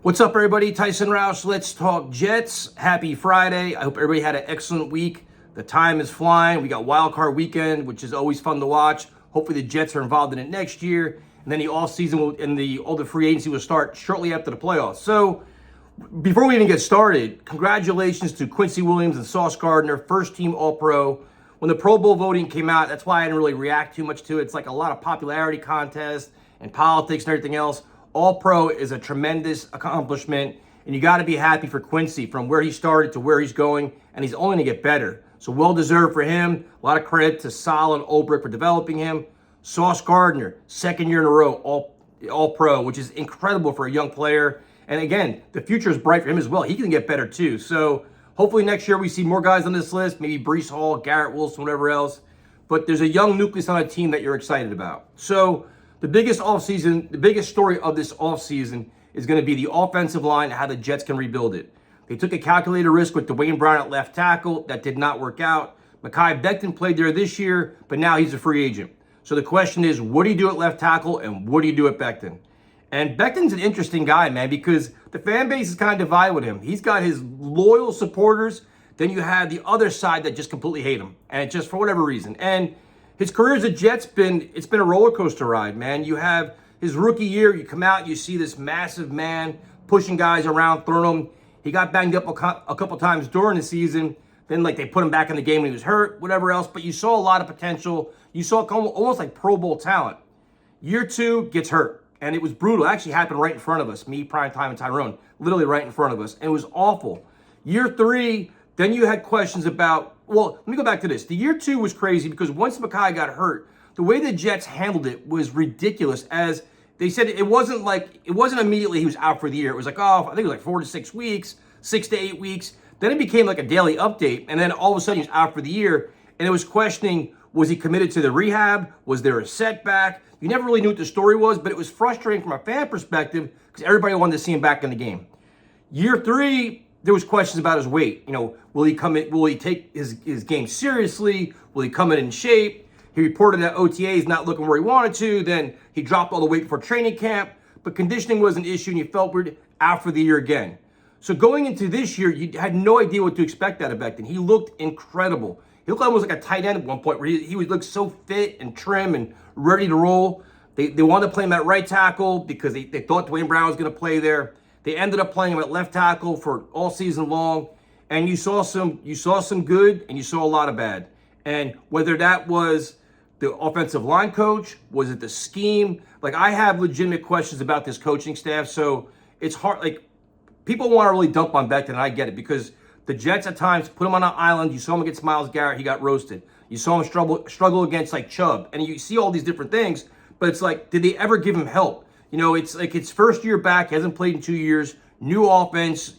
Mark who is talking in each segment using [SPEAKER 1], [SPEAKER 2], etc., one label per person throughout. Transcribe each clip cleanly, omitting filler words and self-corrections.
[SPEAKER 1] What's up, everybody? Tyson Roush. Let's talk Jets. Happy Friday. I hope everybody had an excellent week. The time is flying. We got Wild Card Weekend, which is always fun to watch. Hopefully the Jets are involved in it next year. And then the offseason all the free agency will start shortly after the playoffs. So before we even get started, congratulations to Quincy Williams and Sauce Gardner, first team All-Pro. When the Pro Bowl voting came out, that's why I didn't really react too much to it. It's like a lot of popularity contest and politics and everything else. All-Pro is a tremendous accomplishment, and you got to be happy for Quincy from where he started to where he's going, and he's only going to get better. So well-deserved for him. A lot of credit to Sal and Ulbrich for developing him. Sauce Gardner, second year in a row, All-Pro, which is incredible for a young player. And again, the future is bright for him as well. He can get better too. So hopefully next year we see more guys on this list, maybe Breece Hall, Garrett Wilson, whatever else. But there's a young nucleus on a team that you're excited about. So the biggest story of this offseason is going to be the offensive line and how the Jets can rebuild it. They took a calculated risk with Dwayne Brown at left tackle. That did not work out. Mekhi Becton played there this year, but now he's a free agent. So the question is, what do you do at left tackle and what do you do at Becton? And Becton's an interesting guy, man, because the fan base is kind of divided with him. He's got his loyal supporters. Then you have the other side that just completely hate him, and just for whatever reason. And his career as a Jet's been a roller coaster ride, man. You have his rookie year, you come out, you see this massive man pushing guys around, throwing them. He got banged up a couple times during the season. Then they put him back in the game when he was hurt, whatever else. But you saw a lot of potential. You saw almost like Pro Bowl talent. Year two, gets hurt. And it was brutal. It actually happened right in front of us, me, Primetime, and Tyrone. Literally right in front of us. And it was awful. Year three, then you had questions about, well, let me go back to this. The year two was crazy because once Mekhi got hurt, the way the Jets handled it was ridiculous. As they said, it wasn't immediately he was out for the year. It was like, I think it was like 4 to 6 weeks, 6 to 8 weeks. Then it became like a daily update. And then all of a sudden he was out for the year. And it was questioning, was he committed to the rehab? Was there a setback? You never really knew what the story was, but it was frustrating from a fan perspective because everybody wanted to see him back in the game. Year three, there was questions about his weight. Will he come in? Will he take his game seriously? Will he come in shape? He reported that OTA is not looking where he wanted to. Then he dropped all the weight before training camp, but conditioning was an issue, and you felt weird out for the year again. So going into this year, you had no idea what to expect out of Becton. He looked incredible. He looked almost like a tight end at one point, where he would look so fit and trim and ready to roll. They wanted to play him at right tackle because they thought Dwayne Brown was going to play there. They ended up playing him at left tackle for all season long, and you saw some good and you saw a lot of bad. And whether that was the offensive line coach, was it the scheme? I have legitimate questions about this coaching staff, so it's hard. People want to really dump on Becton, and I get it, because the Jets at times put him on an island. You saw him against Myles Garrett, he got roasted. You saw him struggle against Chubb, and you see all these different things. But it's did they ever give him help? It's it's first year back, he hasn't played in 2 years, new offense,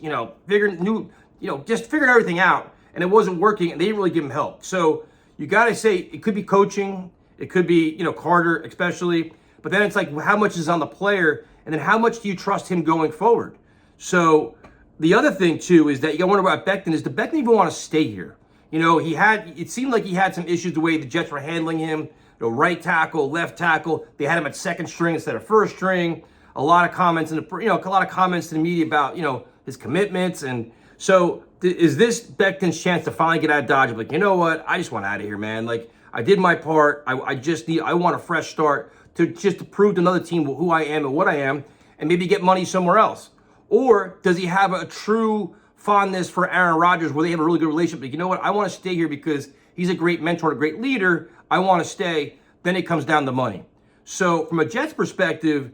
[SPEAKER 1] just figured everything out, and it wasn't working, and they didn't really give him help. So you got to say it could be coaching, it could be Carter especially, but then it's how much is on the player, and then how much do you trust him going forward? So the other thing too is that you got to wonder about Becton. Is, did Becton even want to stay here? It seemed like he had some issues the way the Jets were handling him. Right tackle, left tackle. They had him at second string instead of first string. A lot of comments to the media about his commitments. And so is this Becton's chance to finally get out of Dodge? You know what? I just want out of here, man. I did my part. I want a fresh start to prove to another team who I am and what I am, and maybe get money somewhere else. Or does he have a true fondness for Aaron Rodgers where they have a really good relationship? But you know what? I want to stay here because he's a great mentor, a great leader. I want to stay. Then it comes down to money. So from a Jets perspective,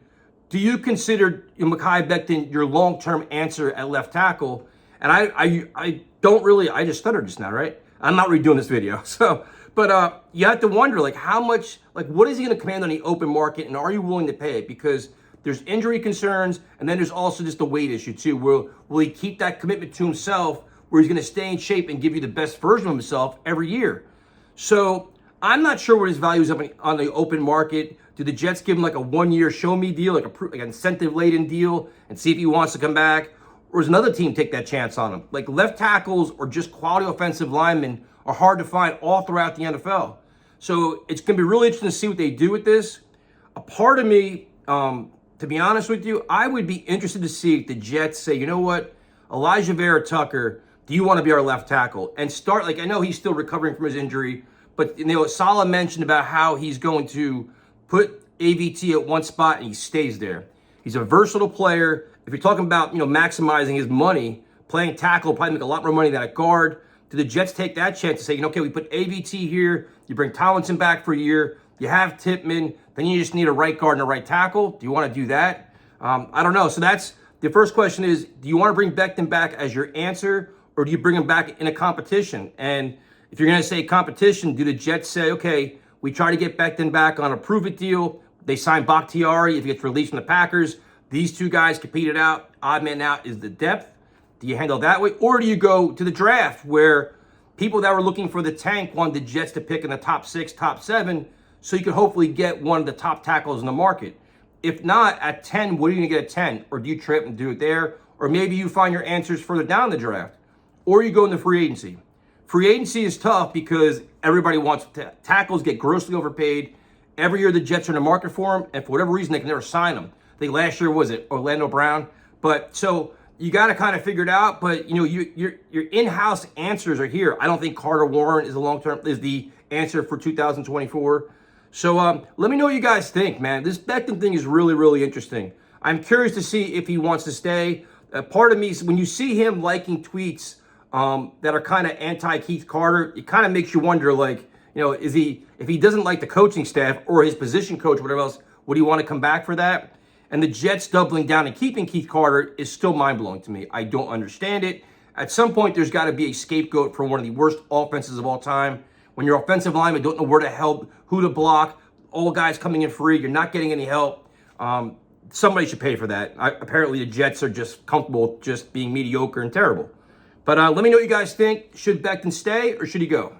[SPEAKER 1] do you consider Mekhi Becton your long-term answer at left tackle? And I don't really, I just stuttered just now, right? I'm not redoing this video. But you have to wonder, how much, what is he going to command on the open market, and are you willing to pay it? Because there's injury concerns, and then there's also just the weight issue too. Will he keep that commitment to himself, where he's going to stay in shape and give you the best version of himself every year? So I'm not sure what his value is on the open market. Do the Jets give him a 1-year show-me deal, like an incentive-laden deal, and see if he wants to come back? Or does another team take that chance on him? Left tackles or just quality offensive linemen are hard to find all throughout the NFL. So it's going to be really interesting to see what they do with this. A part of me, to be honest with you, I would be interested to see if the Jets say, you know what, Elijah Vera-Tucker, do you want to be our left tackle? And start, like, I know he's still recovering from his injury, but, you know, Saleh mentioned about how he's going to put AVT at one spot and he stays there. He's a versatile player. If you're talking about, you know, maximizing his money, playing tackle, probably make a lot more money than a guard. Do the Jets take that chance to say, you know, okay, we put AVT here, you bring Tomlinson back for a year, you have Tippmann, then you just need a right guard and a right tackle. Do you want to do that? I don't know. So that's the first question is, do you want to bring Becton back as your answer, or do you bring him back in a competition? And if you're going to say competition, do the Jets say, okay, we try to get Becton back on a prove-it deal. They sign Bakhtiari if he gets released from the Packers. These two guys compete it out. Odd man out is the depth. Do you handle that way? Or do you go to the draft where people that were looking for the tank wanted the Jets to pick in the top 6, top 7, so you could hopefully get one of the top tackles in the market? If not, at 10, what are you going to get at 10? Or do you trip and do it there? Or maybe you find your answers further down the draft. Or you go into free agency. Free agency is tough because everybody wants tackles get grossly overpaid. Every year the Jets are in the market for them, and for whatever reason, they can never sign them. I think last year, was it Orlando Brown? But so you got to kind of figure it out. But, you know, your in-house answers are here. I don't think Carter Warren is the answer for 2024. So let me know what you guys think, man. This Becton thing is really, really interesting. I'm curious to see if he wants to stay. Part of me, when you see him liking tweets that are kind of anti-Keith Carter, it kind of makes you wonder, like, you know, if he doesn't like the coaching staff or his position coach, whatever else, would he want to come back for that? And the Jets doubling down and keeping Keith Carter is still mind-blowing to me. I don't understand it. At some point, there's got to be a scapegoat for one of the worst offenses of all time. When your offensive linemen don't know where to help, who to block, all guys coming in free, you're not getting any help. Somebody should pay for that. Apparently, the Jets are just comfortable just being mediocre and terrible. But let me know what you guys think. Should Becton stay or should he go?